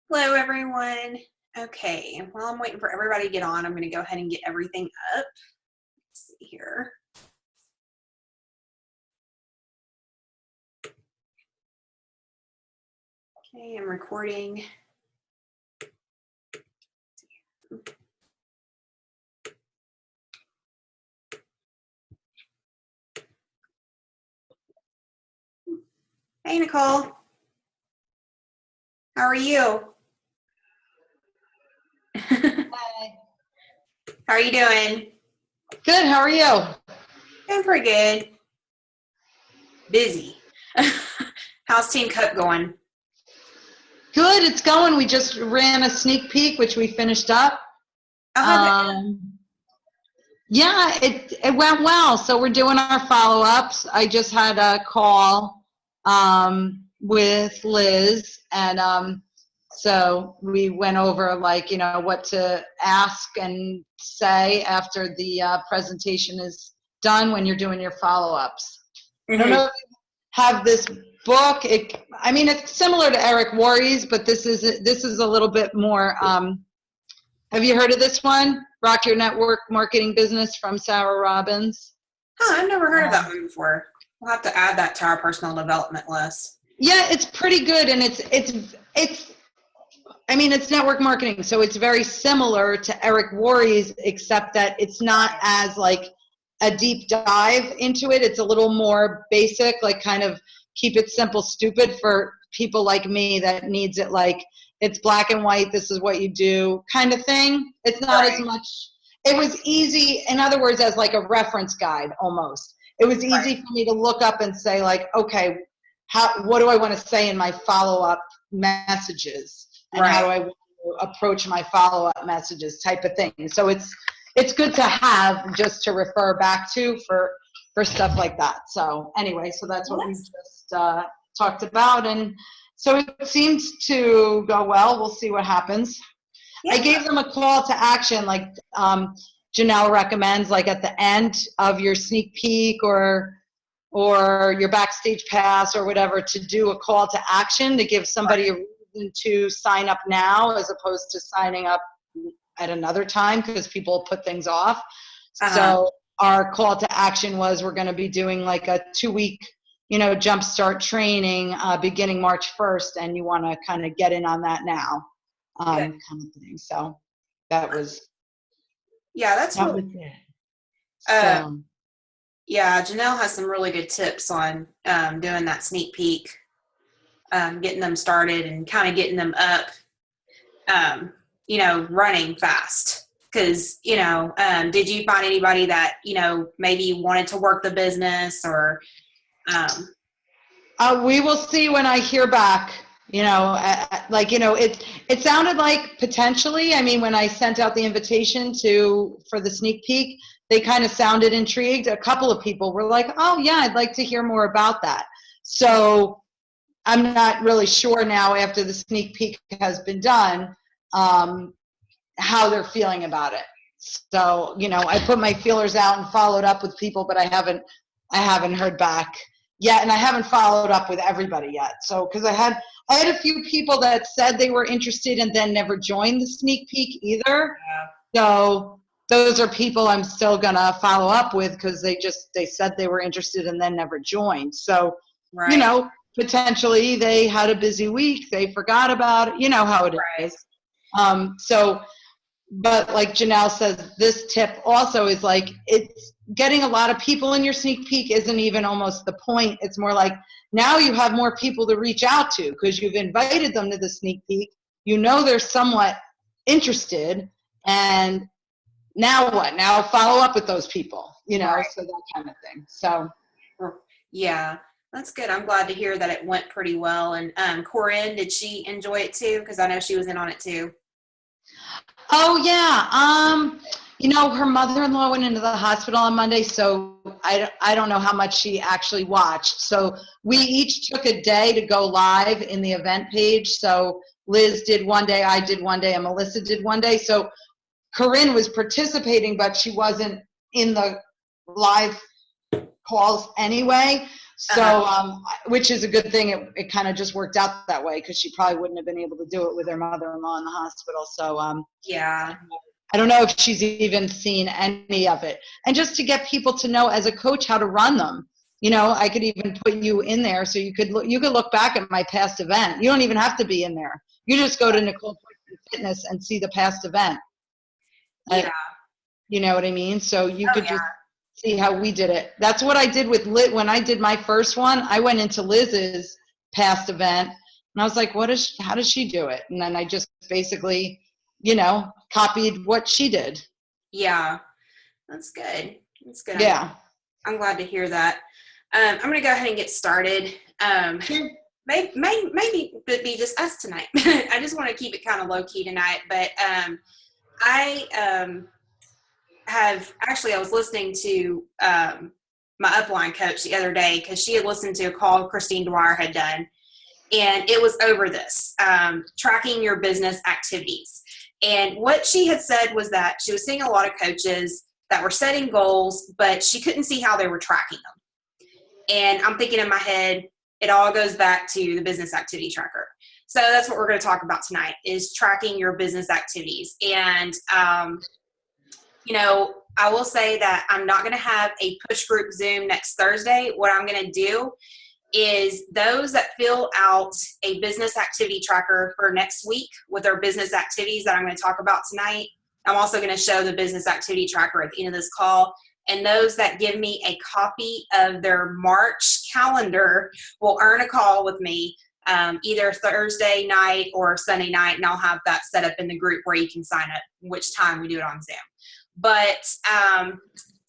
Hello, everyone. Okay, while I'm waiting for everybody to get on, I'm going to go ahead and get everything up. Let's see here. Okay, I'm recording. Hey, Nicole. How are you? Hi. How are you doing? Good. How are you? Doing pretty good. Busy. How's Team Cook going? Good. It's going. We just ran a sneak peek, which we finished up. Yeah, it went well. So we're doing our follow-ups. I just had a call with Liz, and so we went over what to ask and say after the presentation is done when you're doing your follow-ups. I don't know if you have this book. It's similar to Eric Worre's, but this is a little bit more. Have you heard of this one? Rock Your Network Marketing Business from Sarah Robbins. I've never heard of that one before. We'll have to add that to our personal development list. Yeah, it's pretty good, and it's network marketing, so it's very similar to Eric Worre's, except that it's not as like a deep dive into it. It's a little more basic, like kind of keep it simple, stupid for people like me that needs it like it's black and white, this is what you do kind of thing. It's not as much. It was easy, in other words, as like a reference guide almost. It was easy for me to look up and say like, okay, what do I want to say in my follow-up messages? And how do I want to approach my follow-up messages type of thing. So it's good to have just to refer back to for stuff like that. So anyway, so that's what we just talked about. And so it seems to go well. We'll see what happens. Yeah. I gave them a call to action, like Janelle recommends, like at the end of your sneak peek or your backstage pass or whatever, to do a call to action to give somebody a reason to sign up now as opposed to signing up at another time, because people put things off. So our call to action was we're going to be doing like a 2-week, jumpstart training beginning March 1st, and you want to kind of get in on that now, kind of thing. So that was that's really good. Yeah, Janelle has some really good tips on doing that sneak peek, getting them started and kind of getting them up, running fast. Because, did you find anybody that, maybe wanted to work the business or? We will see when I hear back. It sounded like potentially, when I sent out the invitation for the sneak peek, they kind of sounded intrigued. A couple of people were like, oh yeah, I'd like to hear more about that. So I'm not really sure now, after the sneak peek has been done, how they're feeling about it. So, I put my feelers out and followed up with people, but I haven't heard back yet, and I haven't followed up with everybody yet. So, because I had a few people that said they were interested and then never joined the sneak peek either. Yeah. So those are people I'm still gonna follow up with, because they said they were interested and then never joined. So, potentially they had a busy week, they forgot about it. You know how it is. But like Janelle says, this tip also is like, it's getting a lot of people in your sneak peek isn't even almost the point. It's more like, now you have more people to reach out to because you've invited them to the sneak peek. They're somewhat interested, and now what? Now follow up with those people, so that kind of thing. So. Yeah, that's good. I'm glad to hear that it went pretty well. And Corinne, did she enjoy it too? Because I know she was in on it too. Oh yeah. Her mother-in-law went into the hospital on Monday, so I don't know how much she actually watched. So we each took a day to go live in the event page. So Liz did one day, I did one day, and Melissa did one day. So Corinne was participating, but she wasn't in the live calls anyway. So, which is a good thing. It kind of just worked out that way because she probably wouldn't have been able to do it with her mother-in-law in the hospital. So, yeah. I don't know if she's even seen any of it. And just to get people to know as a coach how to run them. You know, I could even put you in there so you could look back at my past event. You don't even have to be in there. You just go to Nicole Fitness and see the past event. Yeah. You know what I mean? So you could just yeah. see how we did it. That's what I did with Liz. When I did my first one, I went into Liz's past event and I was like, how does she do it? And then I just basically, you know, copied what she did. Yeah. That's good. That's good. Yeah. I'm glad to hear that. I'm going to go ahead and get started. Maybe be just us tonight. I just want to keep it kind of low key tonight. But I was listening to my upline coach the other day because she had listened to a call Christine Dwyer had done. And it was over this, tracking your business activities. And what she had said was that she was seeing a lot of coaches that were setting goals, but she couldn't see how they were tracking them. And I'm thinking in my head, it all goes back to the business activity tracker. So that's what we're going to talk about tonight is tracking your business activities. And, you know, I will say that I'm not going to have a push group Zoom next Thursday. What I'm going to do is those that fill out a business activity tracker for next week with their business activities that I'm going to talk about tonight. I'm also going to show the business activity tracker at the end of this call. And those that give me a copy of their March calendar will earn a call with me either Thursday night or Sunday night. And I'll have that set up in the group where you can sign up which time we do it on Zoom. But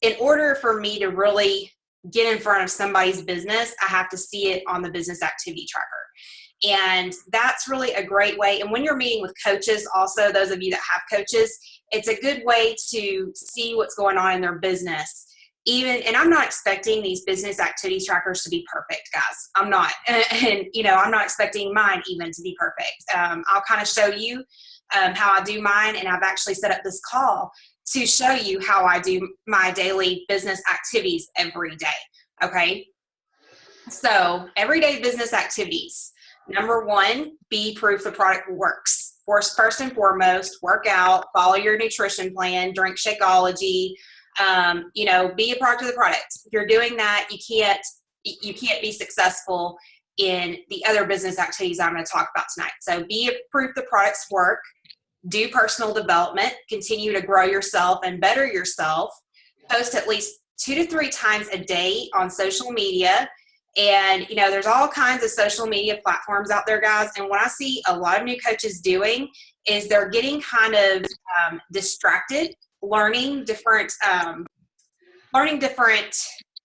in order for me to really get in front of somebody's business, I have to see it on the business activity tracker. And that's really a great way. And when you're meeting with coaches, also those of you that have coaches, it's a good way to see what's going on in their business. And I'm not expecting these business activity trackers to be perfect, guys. I'm not. And, you know, I'm not expecting mine even to be perfect. I'll kind of show you how I do mine. And I've actually set up this call to show you how I do my daily business activities every day. Okay. So everyday business activities. Number one, be proof the product works. First and foremost, work out, follow your nutrition plan, drink Shakeology, you know, be a product of the product. If you're doing that, you can't be successful in the other business activities I'm going to talk about tonight. So be a proof the products work. Do personal development, continue to grow yourself and better yourself, post at least 2 to 3 times a day on social media. And, you know, there's all kinds of social media platforms out there, guys. And what I see a lot of new coaches doing is they're getting kind of distracted, learning different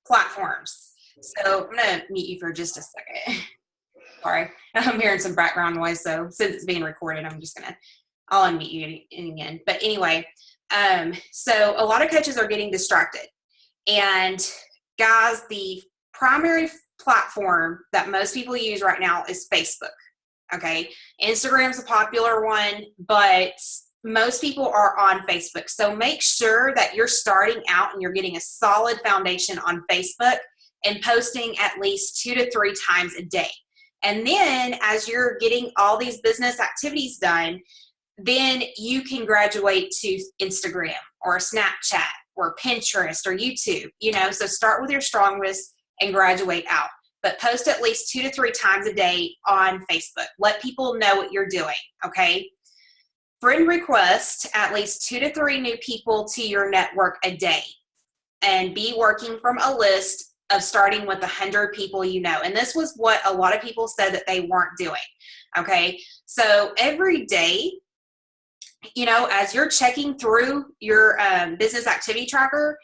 platforms. So I'm going to mute you for just a second. Sorry, I'm hearing some background noise. So since it's being recorded, I'll unmute you again. But anyway, so a lot of coaches are getting distracted. And guys, the primary platform that most people use right now is Facebook. Okay. Instagram's a popular one, but most people are on Facebook. So make sure that you're starting out and you're getting a solid foundation on Facebook and posting at least 2 to 3 times a day. And then as you're getting all these business activities done, then you can graduate to Instagram or Snapchat or Pinterest or YouTube, you know, so start with your strongest and graduate out, but post at least 2 to 3 times a day on Facebook. Let people know what you're doing. Okay. Friend request at least 2 to 3 new people to your network a day and be working from a list of starting with 100 people you know. And this was what a lot of people said that they weren't doing. Okay. So every day, you know, as you're checking through your business activity tracker,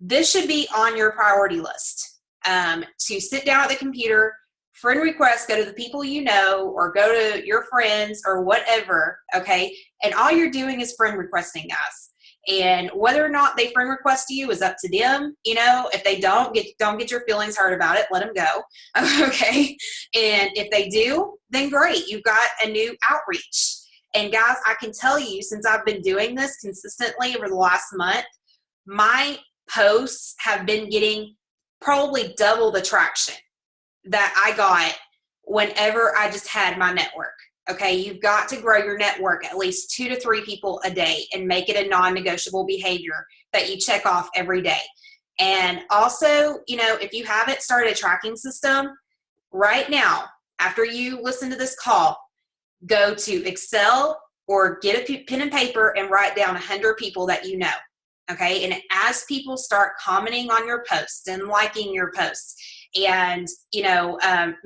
this should be on your priority list to sit down at the computer, friend requests, go to the people you know, or go to your friends or whatever, okay? And all you're doing is friend requesting, guys. And whether or not they friend request you is up to them. You know, if they don't get your feelings hurt about it, let them go, okay? And if they do, then great, you've got a new outreach. And guys, I can tell you, since I've been doing this consistently over the last month, my posts have been getting probably double the traction. that I got whenever I just had my network. Okay, you've got to grow your network at least 2 to 3 people a day and make it a non-negotiable behavior that you check off every day. And also, if you haven't started a tracking system, right now, after you listen to this call, go to Excel or get a pen and paper and write down 100 people that you know. Okay, and as people start commenting on your posts and liking your posts and,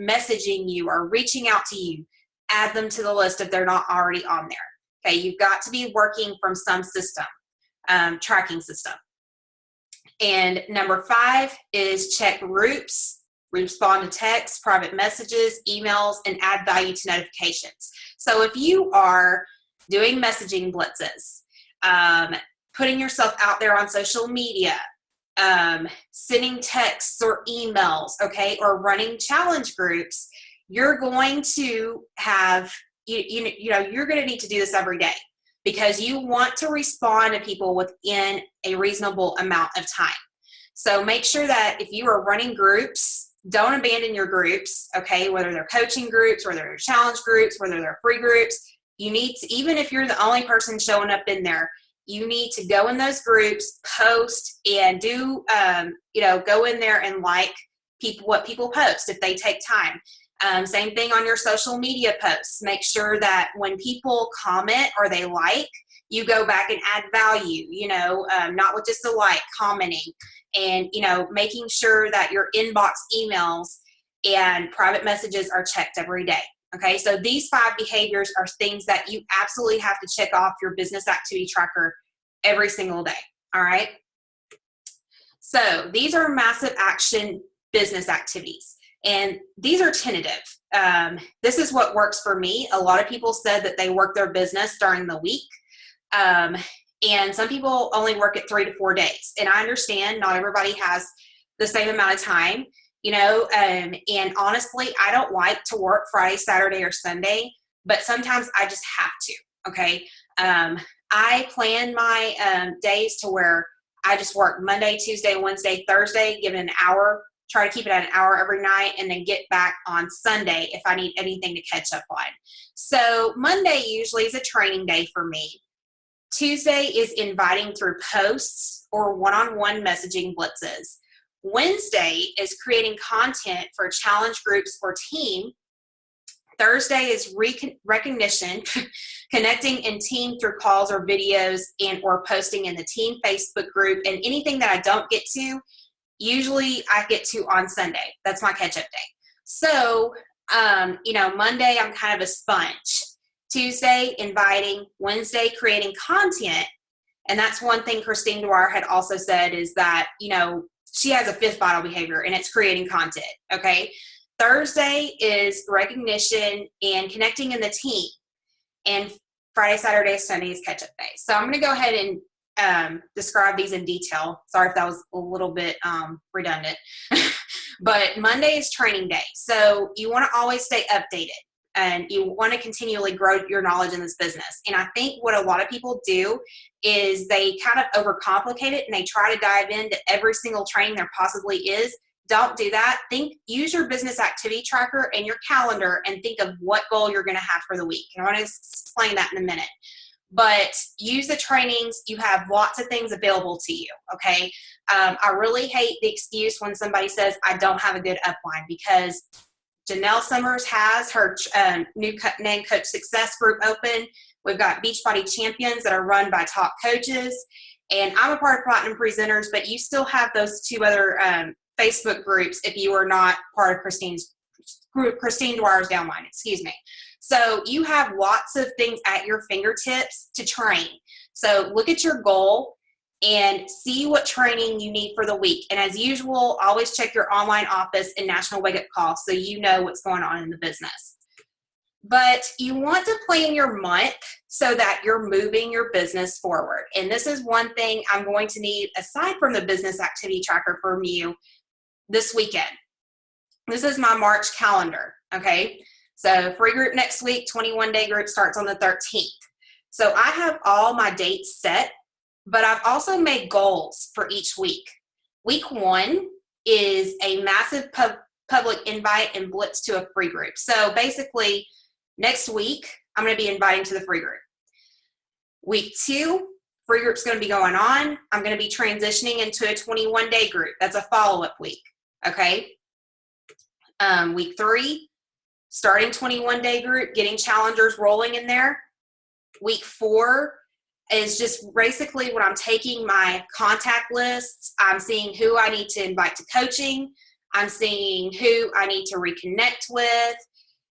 messaging you or reaching out to you, add them to the list if they're not already on there. Okay, you've got to be working from some system, tracking system. And number 5 is check groups, respond to texts, private messages, emails, and add value to notifications. So if you are doing messaging blitzes, putting yourself out there on social media, sending texts or emails, okay, or running challenge groups, you're going to have, you're going to need to do this every day because you want to respond to people within a reasonable amount of time. So make sure that if you are running groups, don't abandon your groups, okay, whether they're coaching groups, whether they're challenge groups, whether they're free groups. You need to, even if you're the only person showing up in there, you need to go in those groups, post, and do, go in there and like what people post if they take time. Same thing on your social media posts. Make sure that when people comment or they like, you go back and add value, not with just a like, commenting, and, making sure that your inbox emails and private messages are checked every day. Okay, so these 5 behaviors are things that you absolutely have to check off your business activity tracker every single day. All right. So these are massive action business activities, and these are tentative. This is what works for me. A lot of people said that they work their business during the week. And some people only work it 3 to 4 days. And I understand not everybody has the same amount of time. And honestly, I don't like to work Friday, Saturday, or Sunday, but sometimes I just have to, okay? I plan my days to where I just work Monday, Tuesday, Wednesday, Thursday, give it an hour, try to keep it at an hour every night, and then get back on Sunday if I need anything to catch up on. So Monday usually is a training day for me. Tuesday is inviting through posts or one-on-one messaging blitzes. Wednesday is creating content for challenge groups or team. Thursday is recognition, connecting in team through calls or videos and or posting in the team Facebook group. And anything that I don't get to, usually I get to on Sunday. That's my catch-up day. So, Monday I'm kind of a sponge. Tuesday, inviting. Wednesday, creating content. And that's one thing Christine Dwyer had also said is that, she has a 5th vital behavior, and it's creating content, okay? Thursday is recognition and connecting in the team. And Friday, Saturday, Sunday is catch-up day. So I'm going to go ahead and describe these in detail. Sorry if that was a little bit redundant. But Monday is training day. So you want to always stay updated, and you want to continually grow your knowledge in this business. And I think what a lot of people do is they kind of overcomplicate it and they try to dive into every single training there possibly is. Don't do that. Use your business activity tracker and your calendar and think of what goal you're going to have for the week. And I want to explain that in a minute. But use the trainings. You have lots of things available to you, okay? I really hate the excuse when somebody says, I don't have a good upline, because Janelle Summers has her new Name Coach Success group open. We've got Beachbody Champions that are run by top coaches. And I'm a part of Platinum Presenters, but you still have those 2 other Facebook groups if you are not part of Christine Dwyer's downline, excuse me. So you have lots of things at your fingertips to train. So look at your goal and see what training you need for the week. And as usual, always check your online office and National Wake Up Call so you know what's going on in the business. But you want to plan your month so that you're moving your business forward. And this is one thing I'm going to need aside from the business activity tracker from you this weekend. This is my March calendar, okay? So free group next week, 21-day group starts on the 13th. So I have all my dates set, but I've also made goals for each week. Week 1 is a massive public invite and blitz to a free group. So basically, next week, I'm going to be inviting to the free group. Week 2, free group's going to be going on. I'm going to be transitioning into a 21-day group. That's a follow-up week, okay? Week 3, starting 21-day group, getting challengers rolling in there. Week 4 is just basically when I'm taking my contact lists, I'm seeing who I need to invite to coaching, I'm seeing who I need to reconnect with,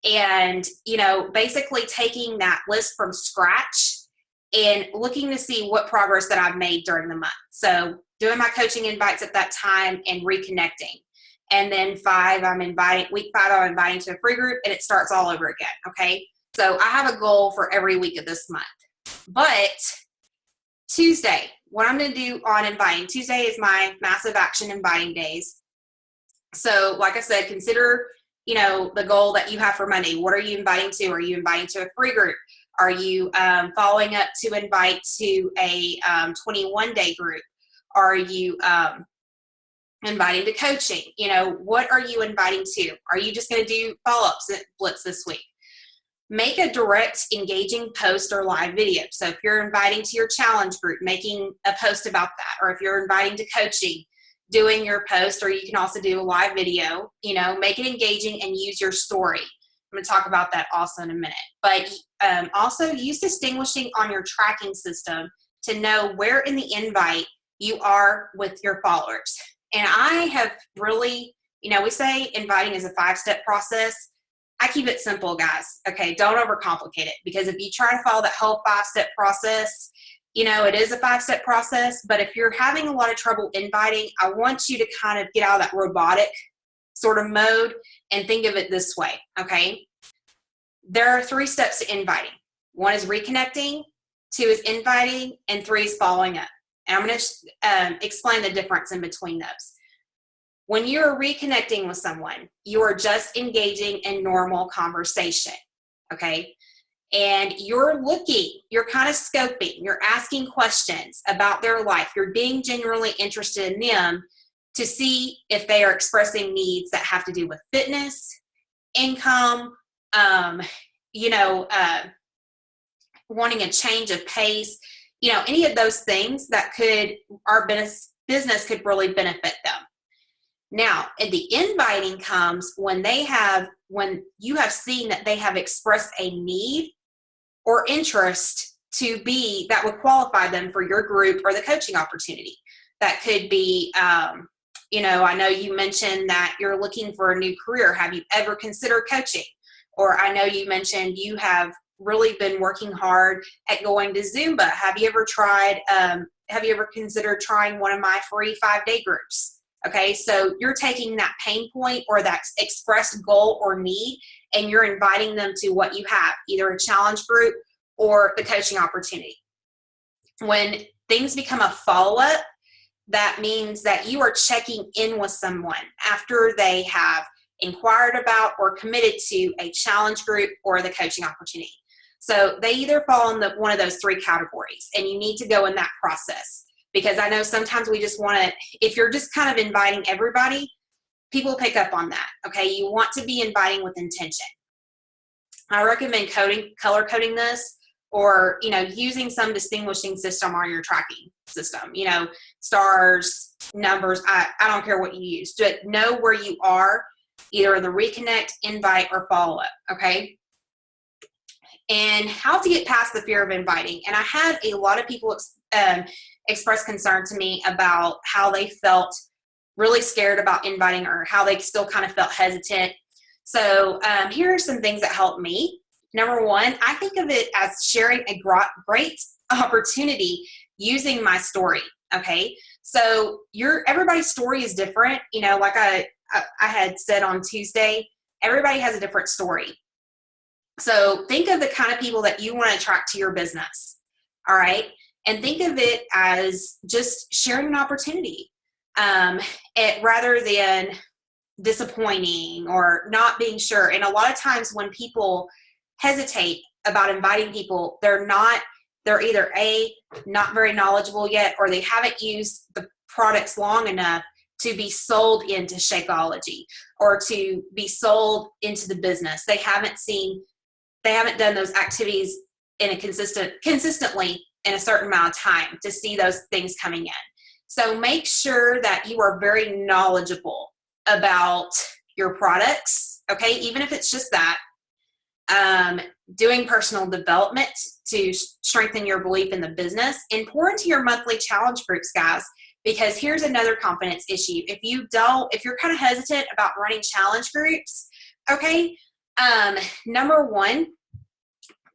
and, you know, basically taking that list from scratch and looking to see what progress that I've made during the month. So doing my coaching invites at that time and reconnecting. And then week 5, I'm inviting to a free group, and it starts all over again, okay? So I have a goal for every week of this month. But Tuesday, what I'm going to do on inviting, Tuesday is my massive action inviting days. So like I said, consider, you know, the goal that you have for Monday. What are you inviting to? Are you inviting to a free group? Are you following up to invite to a 21-day group? Are you inviting to coaching? You know, what are you inviting to? Are you just going to do follow-ups at Blitz this week? Make a direct, engaging post or live video. So if you're inviting to your challenge group, making a post about that. Or if you're inviting to coaching, doing your post, or you can also do a live video. You know, make it engaging and use your story. I'm going to talk about that also in a minute. But also use distinguishing on your tracking system to know where in the invite you are with your followers. And I have really, you know, we say inviting is a 5-step process. I keep it simple, guys. Okay, don't overcomplicate it, because if you try to follow that whole 5-step process, you know, it is a 5-step process. But if you're having a lot of trouble inviting, I want you to kind of get out of that robotic sort of mode and think of it this way, okay? There are 3 steps to inviting. 1 is reconnecting, 2 is inviting, and 3 is following up. And I'm going to explain the difference in between those. When you're reconnecting with someone, you are just engaging in normal conversation, okay? And you're kind of scoping, you're asking questions about their life. You're being genuinely interested in them to see if they are expressing needs that have to do with fitness, income, you know, wanting a change of pace, you know, any of those things that our business could really benefit them. Now, the inviting comes when you have seen that they have expressed a need or interest that would qualify them for your group or the coaching opportunity. That could be, you know, I know you mentioned that you're looking for a new career. Have you ever considered coaching? Or I know you mentioned you have really been working hard at going to Zumba. Have you ever considered trying one of my free 5-day groups? Okay, so you're taking that pain point or that expressed goal or need, and you're inviting them to what you have, either a challenge group or the coaching opportunity. When things become a follow-up, that means that you are checking in with someone after they have inquired about or committed to a challenge group or the coaching opportunity. So they either fall in one of those 3 categories, and you need to go in that process. Because I know sometimes we just want to, if you're just kind of inviting everybody, people pick up on that, okay? You want to be inviting with intention. I recommend color coding this, or, you know, using some distinguishing system on your tracking system, you know, stars, numbers, I don't care what you use. Just know where you are, either in the reconnect, invite, or follow-up, okay? And how to get past the fear of inviting. And I had a lot of people express concern to me about how they felt really scared about inviting, or how they still kind of felt hesitant. So here are some things that helped me. Number 1, I think of it as sharing a great opportunity using my story, okay? So everybody's story is different. You know, like I had said on Tuesday, everybody has a different story. So think of the kind of people that you want to attract to your business, all right? And think of it as just sharing an opportunity, rather than disappointing or not being sure. And a lot of times when people hesitate about inviting people, they're either not very knowledgeable yet, or they haven't used the products long enough to be sold into Shakeology or to be sold into the business. They haven't done those activities in a consistently in a certain amount of time to see those things coming in. So make sure that you are very knowledgeable about your products, okay? Even if it's just that. Doing personal development to strengthen your belief in the business, and pour into your monthly challenge groups, guys, because here's another confidence issue. If you're kind of hesitant about running challenge groups, okay, number one,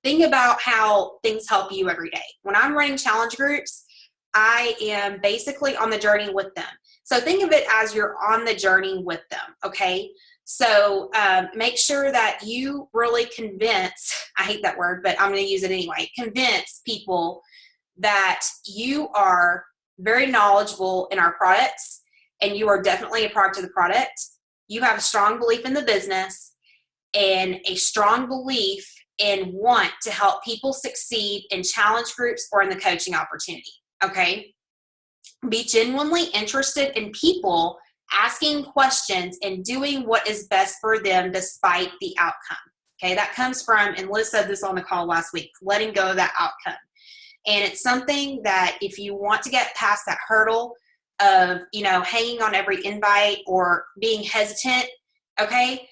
think about how things help you every day. When I'm running challenge groups, I am basically on the journey with them. So think of it as you're on the journey with them, okay? So make sure that you really convince, I hate that word, but I'm going to use it anyway, convince people that you are very knowledgeable in our products and you are definitely a product of the product. You have a strong belief in the business and a strong belief and want to help people succeed in challenge groups or in the coaching opportunity, okay? Be genuinely interested in people asking questions and doing what is best for them despite the outcome, okay? That comes from, and Liz said this on the call last week, letting go of that outcome. And it's something that if you want to get past that hurdle of, hanging on every invite or being hesitant, okay,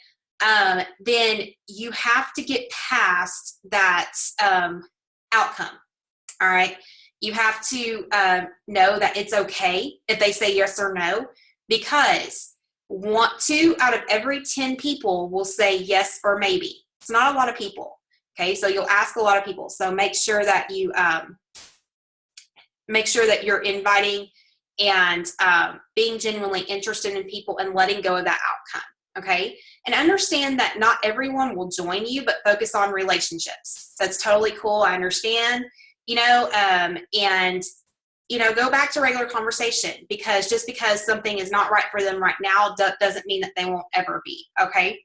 then you have to get past that outcome, all right? You have to know that it's okay if they say yes or no, because 2 out of every 10 people will say yes or maybe. It's not a lot of people, okay? So you'll ask a lot of people. So make sure that you you're inviting and being genuinely interested in people and letting go of that outcome. Okay. And understand that not everyone will join you, but focus on relationships. That's totally cool. I understand, and go back to regular conversation, because just because something is not right for them right now, doesn't mean that they won't ever be. Okay.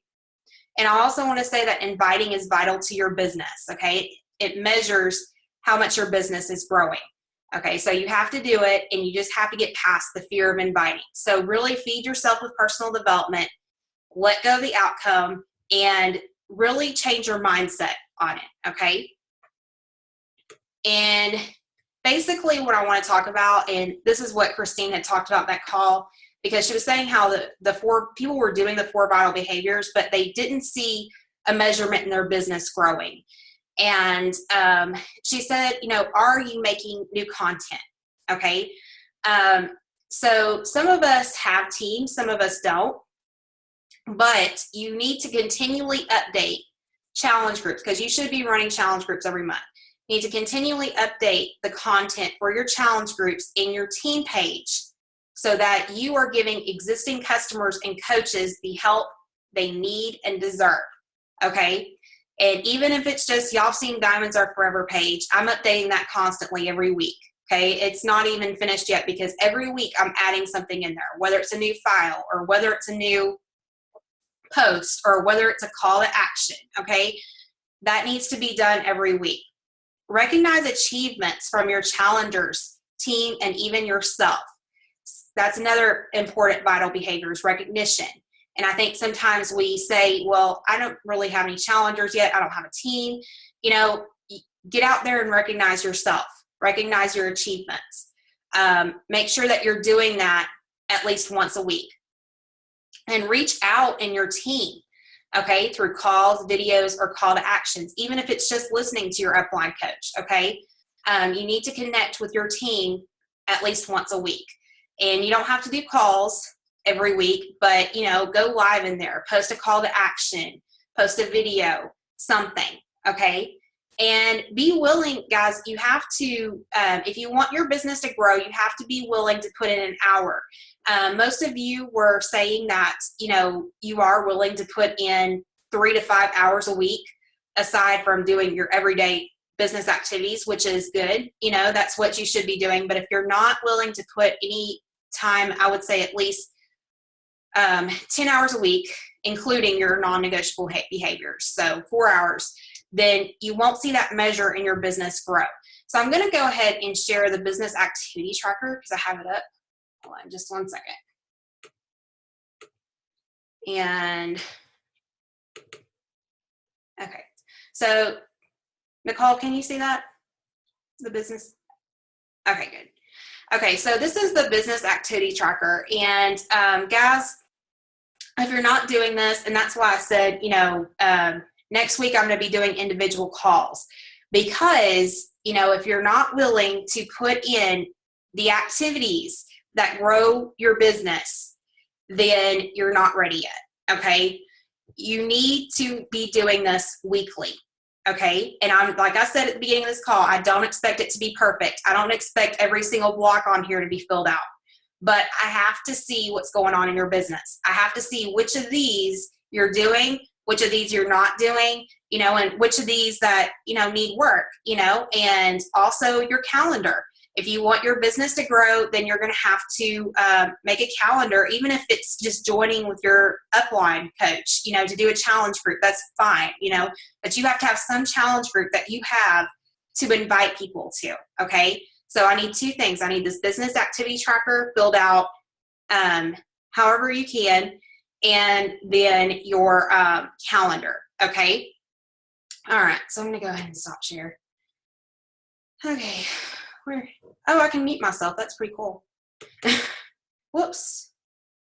And I also want to say that inviting is vital to your business. Okay. It measures how much your business is growing. Okay. So you have to do it, and you just have to get past the fear of inviting. So really feed yourself with personal development. Let go of the outcome and really change your mindset on it, okay? And basically what I want to talk about, and this is what Christine had talked about in that call, because she was saying how the 4 people were doing the 4 vital behaviors, but they didn't see a measurement in their business growing. And she said, are you making new content, okay? So some of us have teams, some of us don't. But you need to continually update challenge groups, because you should be running challenge groups every month. You need to continually update the content for your challenge groups in your team page so that you are giving existing customers and coaches the help they need and deserve, okay? And even if it's just y'all seen Diamonds Are Forever page, I'm updating that constantly every week, okay? It's not even finished yet, because every week I'm adding something in there, whether it's a new file or whether it's a new post or whether it's a call to action, okay? That needs to be done every week. Recognize achievements from your challengers, team, and even yourself. That's another important vital behavior, is recognition. And I think sometimes we say, well, I don't really have any challengers yet. I don't have a team. Get out there and recognize yourself. Recognize your achievements. Make sure that you're doing that at least once a week. And reach out in your team, okay, through calls, videos, or call to actions, even if it's just listening to your upline coach, okay? You need to connect with your team at least once a week. And you don't have to do calls every week, but, go live in there, post a call to action, post a video, something, okay? And be willing, guys, you have to, if you want your business to grow, you have to be willing to put in an hour. Most of you were saying that, you are willing to put in 3 to 5 hours a week aside from doing your everyday business activities, which is good. That's what you should be doing. But if you're not willing to put any time, I would say at least 10 hours a week, including your non-negotiable behaviors, so 4 hours, then you won't see that measure in your business grow. So I'm going to go ahead and share the business activity tracker because I have it up. Hold on just one second. And okay, so Nicole, can you see that? The business? Okay, good. Okay, so this is the business activity tracker. And guys, if you're not doing this, and that's why I said, next week I'm going to be doing individual calls, because, if you're not willing to put in the activities that grow your business, then you're not ready yet. Okay. You need to be doing this weekly. Okay. And I'm, like I said at the beginning of this call, I don't expect it to be perfect. I don't expect every single block on here to be filled out, but I have to see what's going on in your business. I have to see which of these you're doing, which of these you're not doing, and which of these that, need work, and also your calendar. If you want your business to grow, then you're going to have to make a calendar, even if it's just joining with your upline coach, to do a challenge group. That's fine, but you have to have some challenge group that you have to invite people to. Okay. So I need two things. I need this business activity tracker filled out however you can, and then your calendar. Okay. All right. So I'm going to go ahead and stop share. Okay. Oh, I can mute myself. That's pretty cool. Whoops.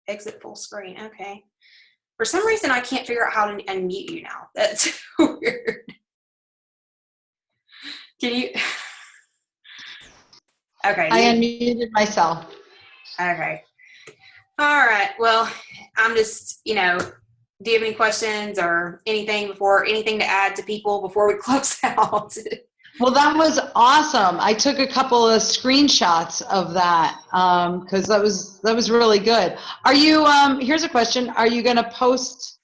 Exit full screen. Okay. For some reason, I can't figure out how to unmute you now. That's weird. Can you? Okay. I unmuted myself. Okay. All right. Well, I'm just, do you have any questions or anything to add to people before we close out? Well, that was awesome. I took a couple of screenshots of that because that was really good. Are you? Here's a question: are you going to post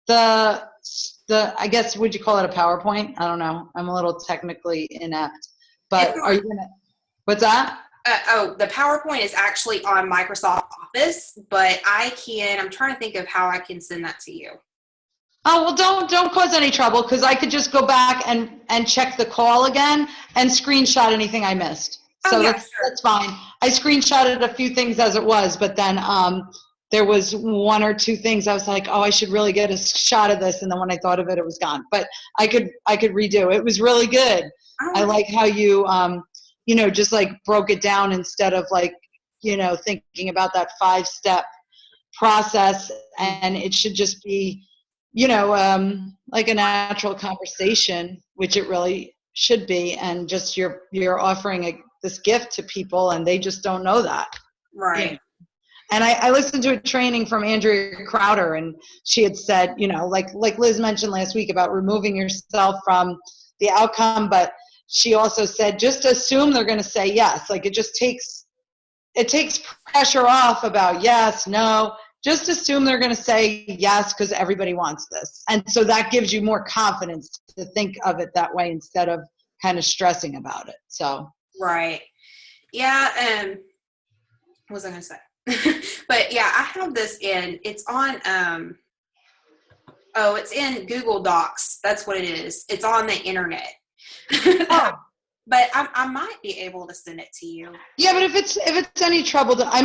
the? I guess, would you call it a PowerPoint? I don't know. I'm a little technically inept, but are you going to? What's that? The PowerPoint is actually on Microsoft Office, but I'm trying to think of how I can send that to you. Oh, well, don't cause any trouble, because I could just go back and check the call again and screenshot anything I missed. So yeah, that's fine. I screenshotted a few things as it was, but then there was one or two things I was like, oh, I should really get a shot of this. And then when I thought of it, it was gone. But I could redo. It was really good. Oh. I like how you, just like broke it down instead of like, thinking about that 5-step process. And it should just be, like a natural conversation, which it really should be. And just you're offering this gift to people, and they just don't know that. Right. And I listened to a training from Andrea Crowder, and she had said, like Liz mentioned last week about removing yourself from the outcome, but she also said, just assume they're going to say yes. Like it takes pressure off about yes, no. Just assume they're going to say yes because everybody wants this. And so that gives you more confidence to think of it that way instead of kind of stressing about it. So. Right. Yeah. What was I going to say? But yeah, I have this it's on, it's in Google Docs. That's what it is. It's on the internet. Oh. But I might be able to send it to you. Yeah, but if it's any trouble, I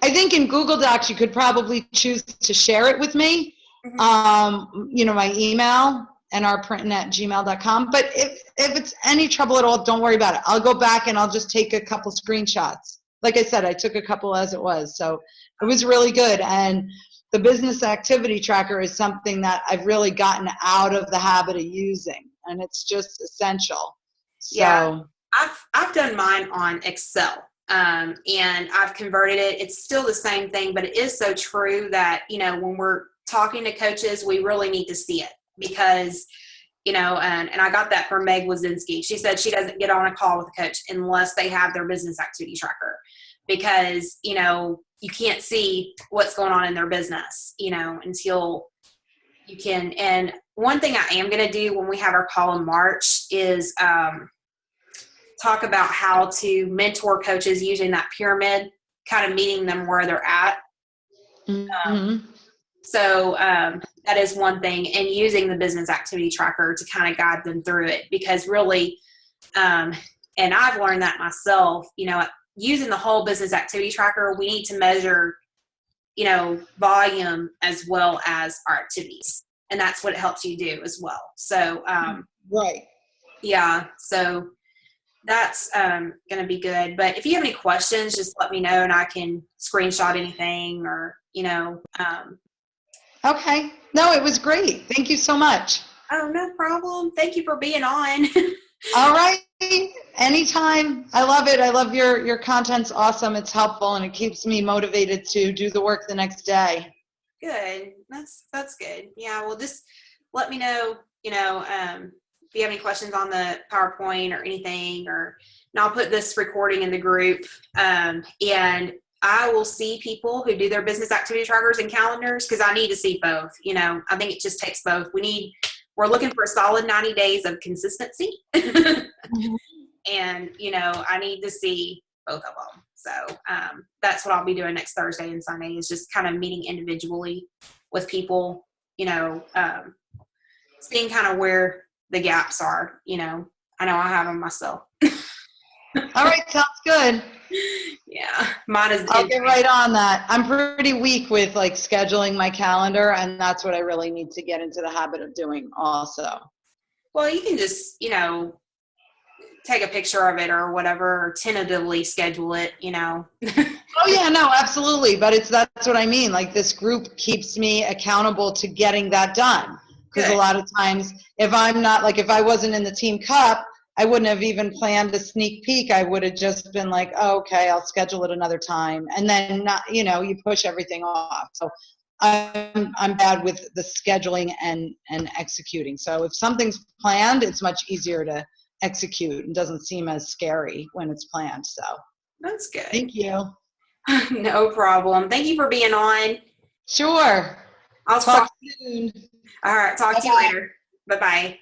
think in Google Docs you could probably choose to share it with me. Mm-hmm. My email, nrprinting@gmail.com. But if it's any trouble at all, don't worry about it. I'll go back and I'll just take a couple screenshots. Like I said, I took a couple as it was. So it was really good. And the business activity tracker is something that I've really gotten out of the habit of using, and it's just essential. So, yeah, I've done mine on Excel, and I've converted it. It's still the same thing, but it is so true that, when we're talking to coaches, we really need to see it because, and I got that from Meg Wazinski. She said she doesn't get on a call with a coach unless they have their business activity tracker because, you can't see what's going on in their business, until you can. And one thing I am going to do when we have our call in March is talk about how to mentor coaches using that pyramid, kind of meeting them where they're at. Mm-hmm. So that is one thing, and using the business activity tracker to kind of guide them through it, because really, and I've learned that myself, using the whole business activity tracker, we need to measure, volume as well as our activities. And that's what it helps you do as well. So, right. Yeah. So that's going to be good. But if you have any questions, just let me know and I can screenshot anything or, Okay. No, it was great. Thank you so much. Oh, no problem. Thank you for being on. All right. Anytime. I love it. I love your content's awesome. It's helpful and it keeps me motivated to do the work the next day. Good. That's good. Yeah. Well, just let me know, if you have any questions on the PowerPoint or anything, and I'll put this recording in the group. And I will see people who do their business activity trackers and calendars because I need to see both. I think it just takes both. We're looking for a solid 90 days of consistency. And, I need to see both of them. So that's what I'll be doing next Thursday and Sunday is just kind of meeting individually with people, seeing kind of where the gaps are. I know I have them myself. All right. Sounds good. Yeah. Mine is. I'll get right on that. I'm pretty weak with like scheduling my calendar, and that's what I really need to get into the habit of doing also. Well, you can just, take a picture of it or whatever, or tentatively schedule it, Oh yeah, no, absolutely. But that's what I mean. Like this group keeps me accountable to getting that done. Because a lot of times if I'm not if I wasn't in the team cup, I wouldn't have even planned a sneak peek. I would have just been like, oh, okay, I'll schedule it another time. And then not, you push everything off. So I'm bad with the scheduling and executing. So if something's planned, it's much easier to execute and doesn't seem as scary when it's planned. So that's good. Thank you. No problem. Thank you for being on. Sure. I'll talk soon. All right. Talk to you later. Bye-bye.